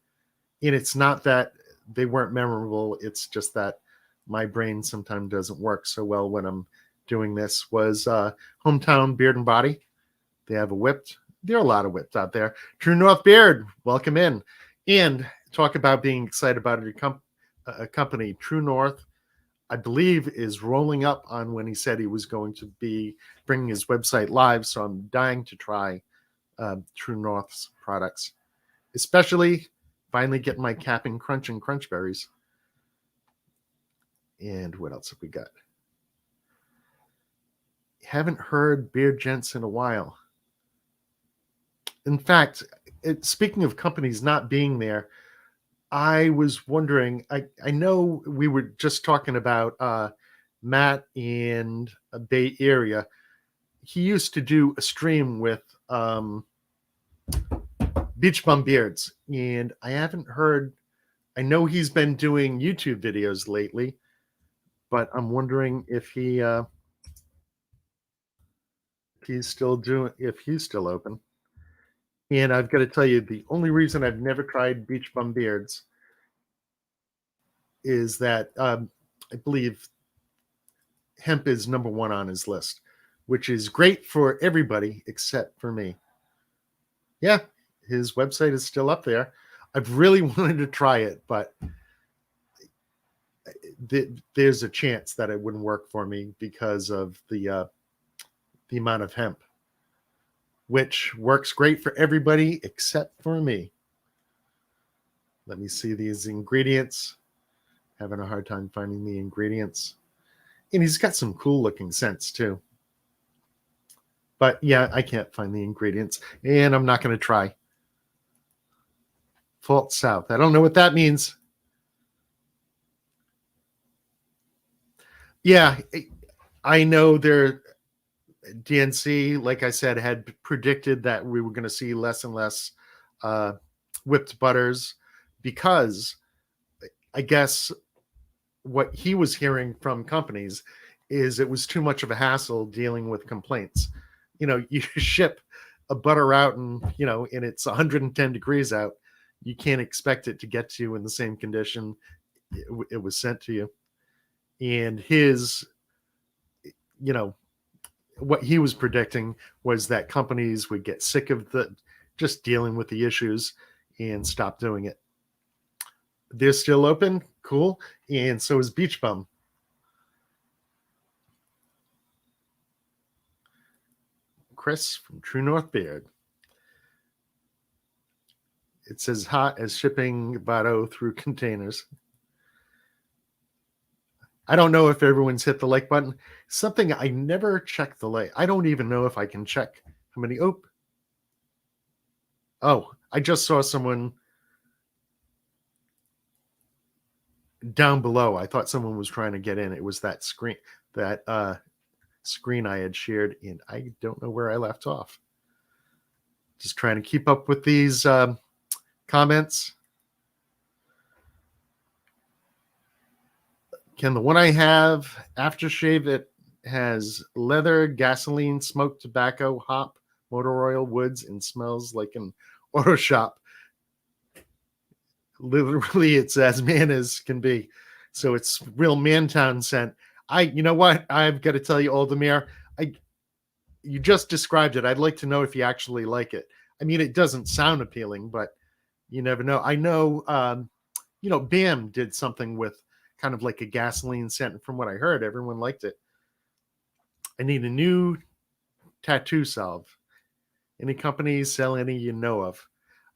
And it's not that they weren't memorable. It's just that my brain sometimes doesn't work so well when I'm doing this. Was Hometown Beard and Body. They have a whipped. There are a lot of whips out there. True North Beard, welcome in. And talk about being excited about a company. True North, I believe, is rolling up on when he said he was going to be bringing his website live. So I'm dying to try True North's products, especially finally getting my Cap'n Crunch and Crunch Berries. And what else have we got? Haven't heard Beard Gents in a while. In fact, speaking of companies not being there, I was wondering, I know we were just talking about Matt in a Bay Area. He used to do a stream with Beach Bum Beards, and I haven't heard. I know he's been doing YouTube videos lately, but I'm wondering if he's still open. And I've got to tell you, the only reason I've never tried Beach Bum Beards is that I believe hemp is number one on his list, which is great for everybody except for me. Yeah, his website is still up there. I've really wanted to try it, but there's a chance that it wouldn't work for me because of the amount of hemp, which works great for everybody except for me. Let me see these ingredients. Having a hard time finding the ingredients. And he's got some cool looking scents too. But yeah, I can't find the ingredients, and I'm not going to try. Fault South. I don't know what that means. Yeah, I know DNC, like I said, had predicted that we were going to see less and less whipped butters because I guess what he was hearing from companies is it was too much of a hassle dealing with complaints. You know, you ship a butter out and it's 110 degrees out. You can't expect it to get to you in the same condition it was sent to you. And his, what he was predicting was that companies would get sick of just dealing with the issues and stop doing it. They're still open, cool, and so is Beach Bum. Chris from True North Beard. It's as hot as shipping Vado through containers. I don't know if everyone's hit the like button. Something I never check the like. I don't even know if I can check how many. Oh, I just saw someone down below. I thought someone was trying to get in. It was that screen I had shared, and I don't know where I left off. Just trying to keep up with these comments. Ken, the one I have, aftershave, it has leather, gasoline, smoked tobacco, hop, motor oil, woods, and smells like an auto shop. Literally, it's as man as can be. So it's real Mantown scent. You know what? I've got to tell you, Aldemir, you just described it. I'd like to know if you actually like it. I mean, it doesn't sound appealing, but you never know. I know, BAM did something with kind of like a gasoline scent. And from what I heard, everyone liked it. I need a new tattoo salve. Any companies sell any you know of?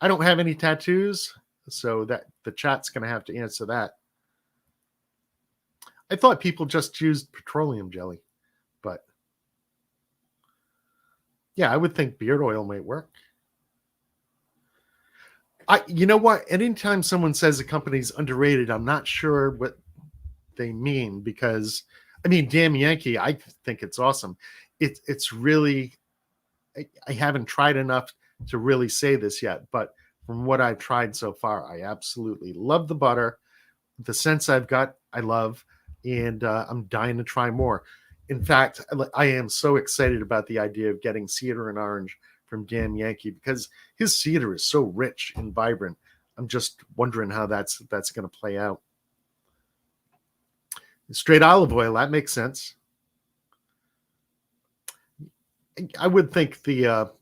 I don't have any tattoos, so that the chat's going to have to answer that. I thought people just used petroleum jelly, but yeah, I would think beard oil might work. You know what? Anytime someone says a company's underrated, I'm not sure what they mean, because I mean, Damn Yankee, I think it's awesome. It's really, I haven't tried enough to really say this yet, but from what I've tried so far, I absolutely love the butter. The scents I've got, I love, and I'm dying to try more. In fact, I am so excited about the idea of getting cedar and orange from Damn Yankee, because his cedar is so rich and vibrant. I'm just wondering how that's going to play out. Straight olive oil, that makes sense. I would think the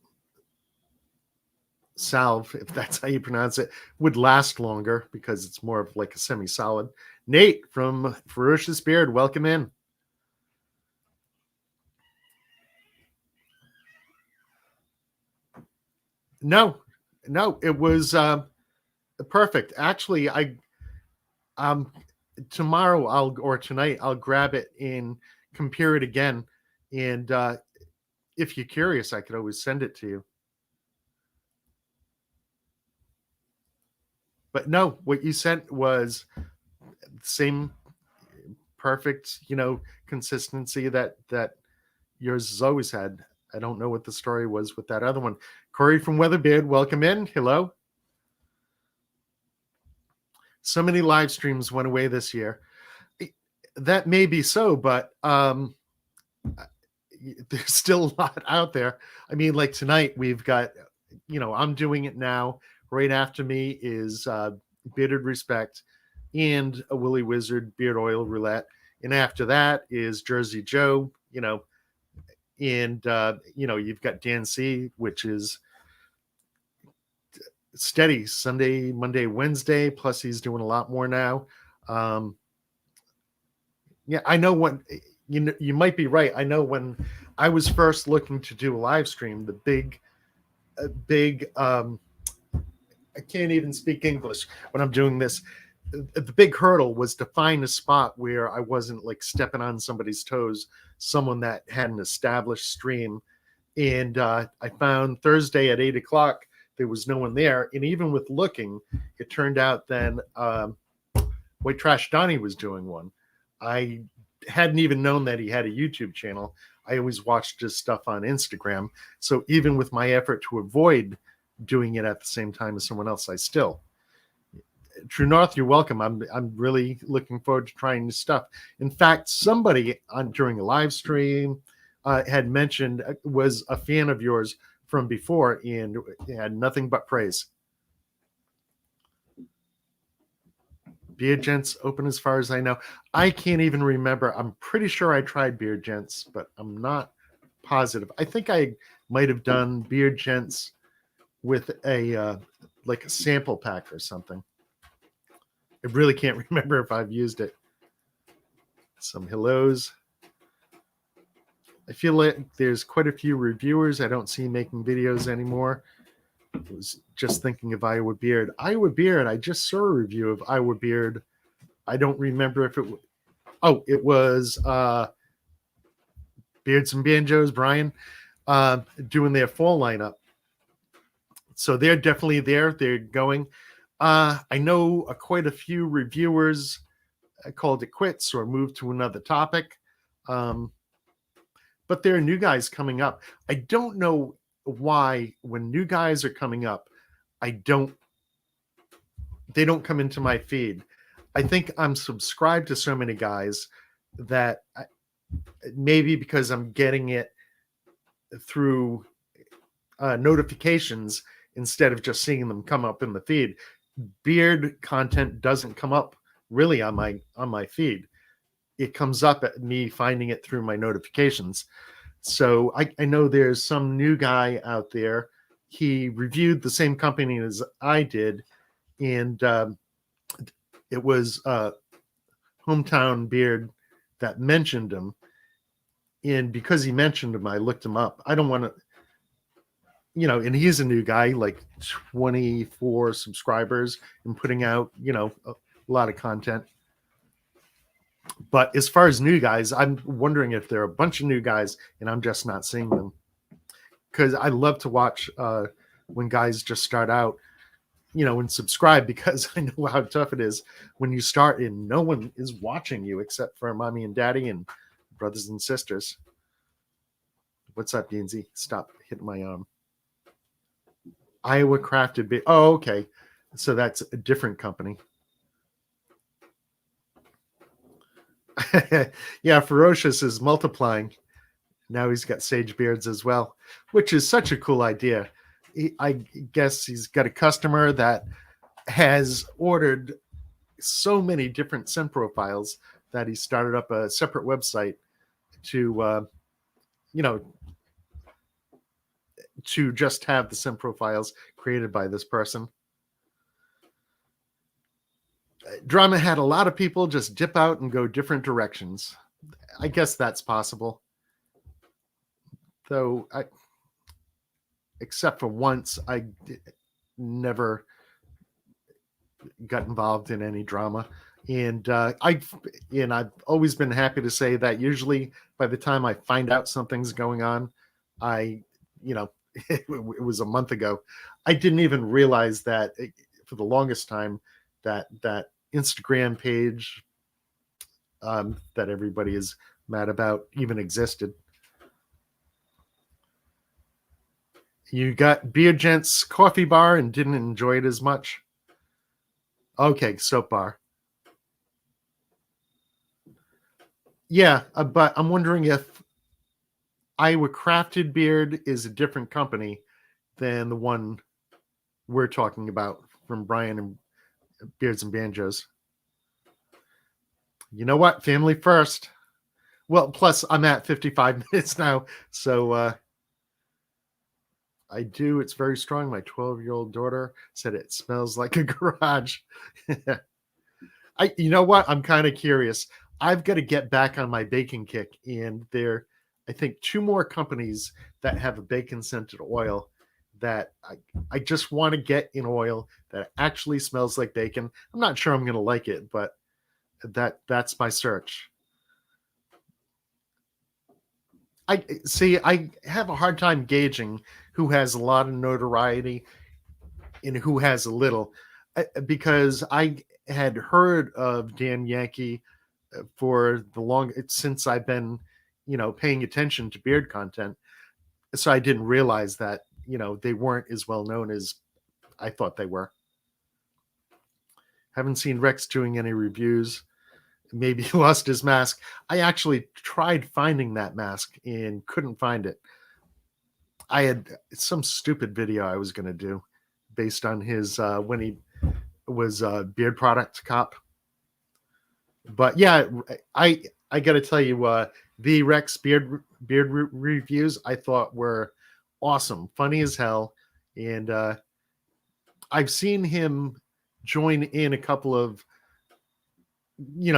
salve, if that's how you pronounce it, would last longer because it's more of like a semi-solid. Nate from Ferocious Beard, welcome in. No, it was perfect. Actually, tomorrow or tonight I'll grab it and compare it again. And if you're curious, I could always send it to you. But no, what you sent was same perfect, consistency that yours has always had. I don't know what the story was with that other one. Corey from Weatherbeard, welcome in. Hello. So many live streams went away this year. That may be so, but there's still a lot out there. I mean, like tonight we've got, I'm doing it now. Right after me is Bearded Respect and a Willy Wizard Beard Oil Roulette. And after that is Jersey Joe, and you've got Dan C, which is steady Sunday, Monday, Wednesday. Plus he's doing a lot more now. Yeah, I know when you might be right. I know when I was first looking to do a live stream, the big I can't even speak English when I'm doing this. The big hurdle was to find a spot where I wasn't like stepping on somebody's toes, someone that had an established stream. And I found Thursday at 8:00, there was no one there. And even with looking, it turned out then White Trash Donnie was doing one. I hadn't even known that he had a YouTube channel. I always watched his stuff on Instagram. So even with my effort to avoid doing it at the same time as someone else, I still. True North, you're welcome. I'm really looking forward to trying new stuff. In fact, somebody during a live stream had mentioned was a fan of yours from before and had nothing but praise. Beard Gents open as far as I know. I can't even remember. I'm pretty sure I tried Beard Gents, but I'm not positive. I think I might have done Beard Gents with a like a sample pack or something. I really can't remember if I've used it. Some hellos. I feel like there's quite a few reviewers I don't see making videos anymore. I was just thinking of Iowa Beard. Iowa Beard, I just saw a review of Iowa Beard. I don't remember if it was... Oh, it was Beards and Banjos, Brian, doing their fall lineup. So they're definitely there. They're going. I know quite a few reviewers called it quits or moved to another topic. But there are new guys coming up. I don't know why when new guys are coming up, they don't come into my feed. I think I'm subscribed to so many guys that maybe because I'm getting it through notifications instead of just seeing them come up in the feed. Beard content doesn't come up really on my feed. It comes up at me finding it through my notifications. So I know there's some new guy out there. He reviewed the same company as I did, and it was Hometown Beard that mentioned him. And because he mentioned him, I looked him up. I don't want to, and he's a new guy, like 24 subscribers and putting out, a lot of content. But as far as new guys, I'm wondering if there are a bunch of new guys and I'm just not seeing them. Because I love to watch when guys just start out, and subscribe, because I know how tough it is when you start and no one is watching you except for mommy and daddy and brothers and sisters. What's up, Beansy? Stop hitting my arm. Iowa Crafted Beard. Oh, okay. So that's a different company. Yeah, Ferocious is multiplying. Now he's got sage beards as well, which is such a cool idea. I guess he's got a customer that has ordered so many different scent profiles that he started up a separate website to, to just have the scent profiles created by this person. Drama had a lot of people just dip out and go different directions. I guess that's possible. Though, except for once, I never got involved in any drama. And I've always been happy to say that usually by the time I find out something's going on, I, you know, it was a month ago. I didn't even realize that for the longest time that Instagram page that everybody is mad about even existed. You got Beer Gent's coffee bar and didn't enjoy it as much. Okay, soap bar. Yeah, but I'm wondering if Iowa Crafted Beard is a different company than the one we're talking about from Brian and Beards and Banjos. You know what? Family first. Well, plus I'm at 55 minutes now, so I do. It's very strong. My 12-year-old daughter said it smells like a garage. You know what? I'm kind of curious. I've got to get back on my baking kick, and I think, two more companies that have a bacon scented oil that I just want to get in oil that actually smells like bacon. I'm not sure I'm going to like it, but that's my search. I have a hard time gauging who has a lot of notoriety and who has a little, because I had heard of Dan Yankee for the long since I've been, paying attention to beard content. So I didn't realize that, they weren't as well known as I thought they were. Haven't seen Rex doing any reviews. Maybe he lost his mask. I actually tried finding that mask and couldn't find it. I had some stupid video I was going to do based on his when he was beard product cop. But yeah, I got to tell you, the Rex beard reviews I thought were awesome, funny as hell, and I've seen him join in a couple of,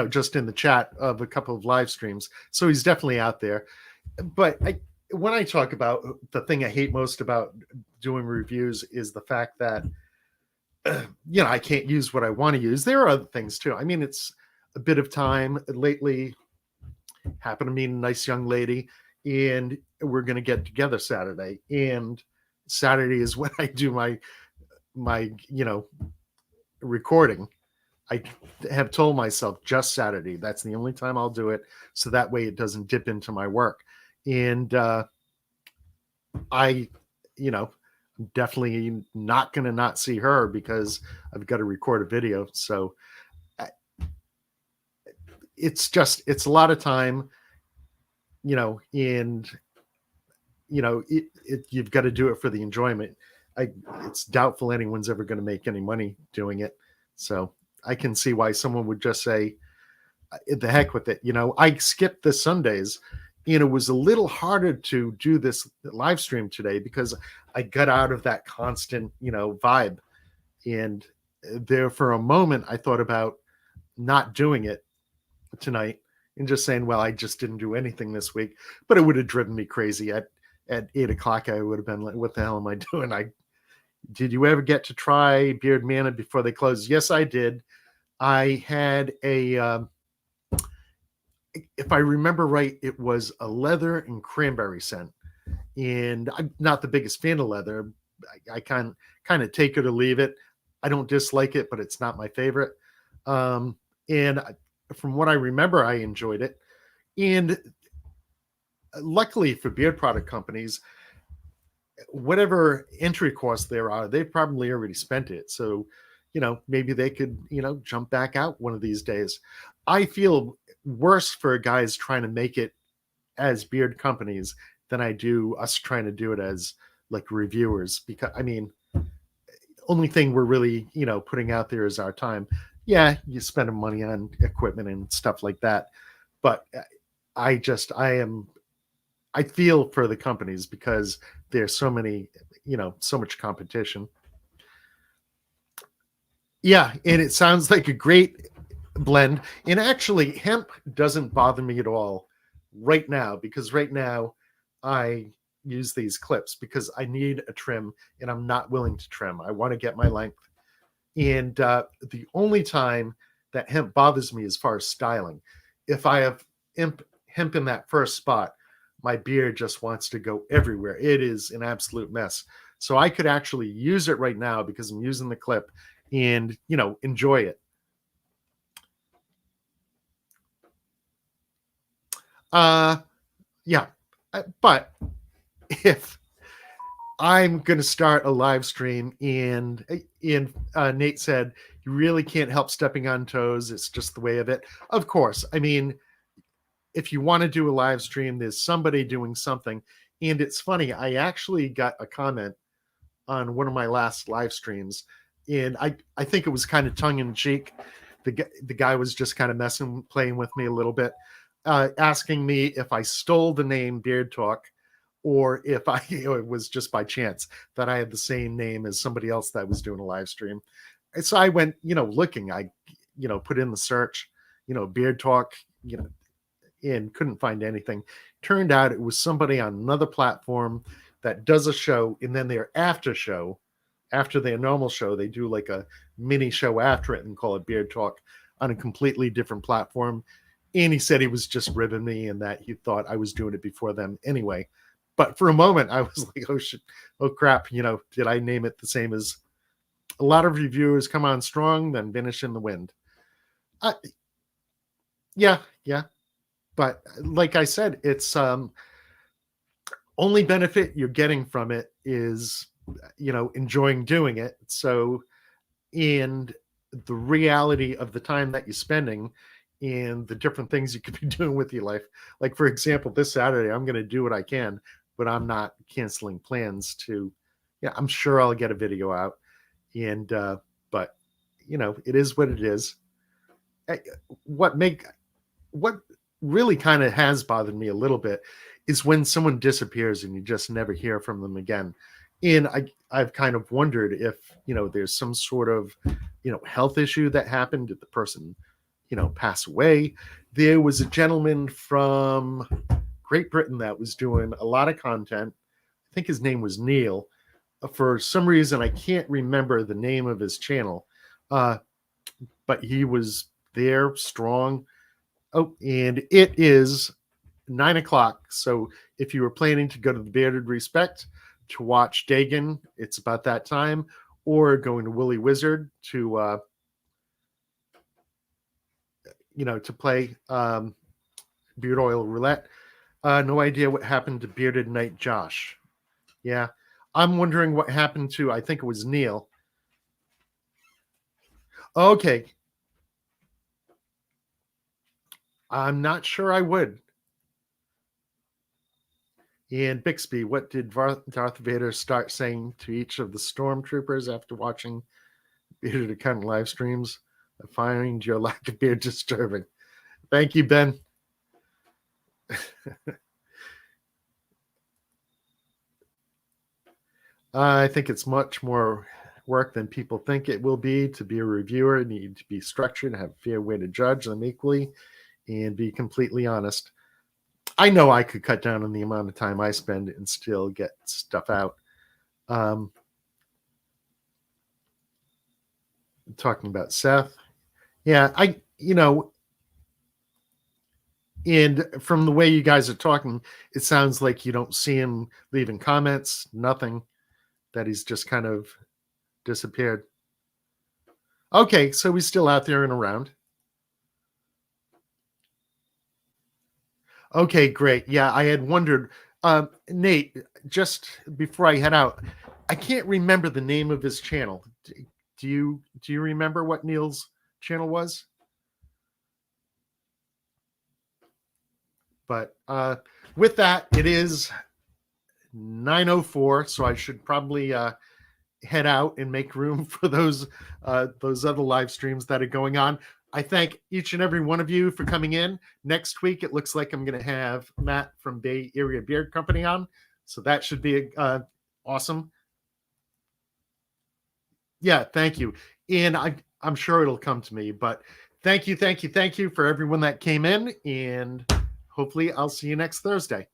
just in the chat of a couple of live streams, so he's definitely out there. But when I talk about the thing I hate most about doing reviews is the fact that I can't use what I want to use. There are other things too. I mean, it's a bit of time. Lately, happened to meet a nice young lady, and we're going to get together Saturday. And Saturday is when I do my recording. I have told myself just Saturday. That's the only time I'll do it, so that way it doesn't dip into my work. And I, definitely not going to not see her because I've got to record a video. So it's a lot of time, and you've got to do it for the enjoyment. It's doubtful anyone's ever going to make any money doing it. So I can see why someone would just say, the heck with it. I skipped the Sundays, and it was a little harder to do this live stream today because I got out of that constant, vibe. And there for a moment, I thought about not doing it tonight and just saying, well, I just didn't do anything this week, but it would have driven me crazy. At 8:00, I would have been like, what the hell am I doing? Did you ever get to try Beard Manna before they closed? Yes, I did. I had if I remember right, it was a leather and cranberry scent. And I'm not the biggest fan of leather. I kind of take it or leave it. I don't dislike it, but it's not my favorite. And from what I remember, I enjoyed it. And luckily for beard product companies, whatever entry costs there are, they've probably already spent it. So, maybe they could, jump back out one of these days. I feel worse for guys trying to make it as beard companies than I do us trying to do it as like reviewers, because only thing we're really, putting out there is our time. Yeah, you spend money on equipment and stuff like that. But I feel for the companies because there's so many, so much competition. Yeah, and it sounds like a great blend. And actually, hemp doesn't bother me at all right now, because right now I use these clips because I need a trim and I'm not willing to trim. I want to get my length. And the only time that hemp bothers me as far as styling. If I have hemp in that first spot, my beard just wants to go everywhere. It is an absolute mess. So I could actually use it right now because I'm using the clip and, enjoy it. Yeah. But if I'm going to start a live stream and Nate said, you really can't help stepping on toes. It's just the way of it. Of course. I mean, if you want to do a live stream, there's somebody doing something. And it's funny, I actually got a comment on one of my last live streams, and I think it was kind of tongue in cheek. The guy was just kind of playing with me a little bit, asking me if I stole the name Beard Talk, or if it was just by chance that I had the same name as somebody else that was doing a live stream. And so I went, looking. I, put in the search, Beard Talk, and couldn't find anything. Turned out it was somebody on another platform that does a show, and then their after show, after their normal show, they do like a mini show after it and call it Beard Talk on a completely different platform. And he said he was just ribbing me and that he thought I was doing it before them anyway. But for a moment, I was like, oh shit, oh crap, did I name it the same as a lot of reviewers come on strong, then vanish in the wind? Yeah. But like I said, it's only benefit you're getting from it is, enjoying doing it. So, and the reality of the time that you're spending and the different things you could be doing with your life. Like, for example, this Saturday, I'm going to do what I can, but I'm not canceling plans to, I'm sure I'll get a video out. And, but, it is what it is. What really kind of has bothered me a little bit is when someone disappears and you just never hear from them again. And I've kind of wondered if, there's some sort of, health issue that happened. Did the person, pass away? There was a gentleman from Great Britain that was doing a lot of content. I think his name was Neil. For some reason, I can't remember the name of his channel, but he was there strong. Oh, and it is 9:00. So if you were planning to go to the Bearded Respect to watch Dagan, it's about that time, or going to Woolly Wizard to, to play Beard Oil Roulette. No idea what happened to Bearded Knight Josh. Yeah, I'm wondering what happened to, I think it was Neil. Okay. I'm not sure I would. And Bixby, what did Darth Vader start saying to each of the stormtroopers after watching Bearded Account live streams? I find your lack of beard disturbing. Thank you, Ben. I think it's much more work than people think it will be. To be a reviewer, you need to be structured, have a fair way to judge them equally, and be completely honest. I know I could cut down on the amount of time I spend and still get stuff out. Talking about Seth. Yeah, and from the way you guys are talking, it sounds like you don't see him leaving comments, nothing, that he's just kind of disappeared. Okay, so he's still out there and around. Okay, great. Yeah, I had wondered. Nate, just before I head out, I can't remember the name of his channel. Do you remember what Neil's channel was? But with that, it is 9:04, so I should probably head out and make room for those other live streams that are going on. I thank each and every one of you for coming in. Next week, it looks like I'm going to have Matt from Bay Area Beard Company on, so that should be awesome. Yeah, thank you. And I'm sure it'll come to me, but thank you for everyone that came in, and hopefully I'll see you next Thursday.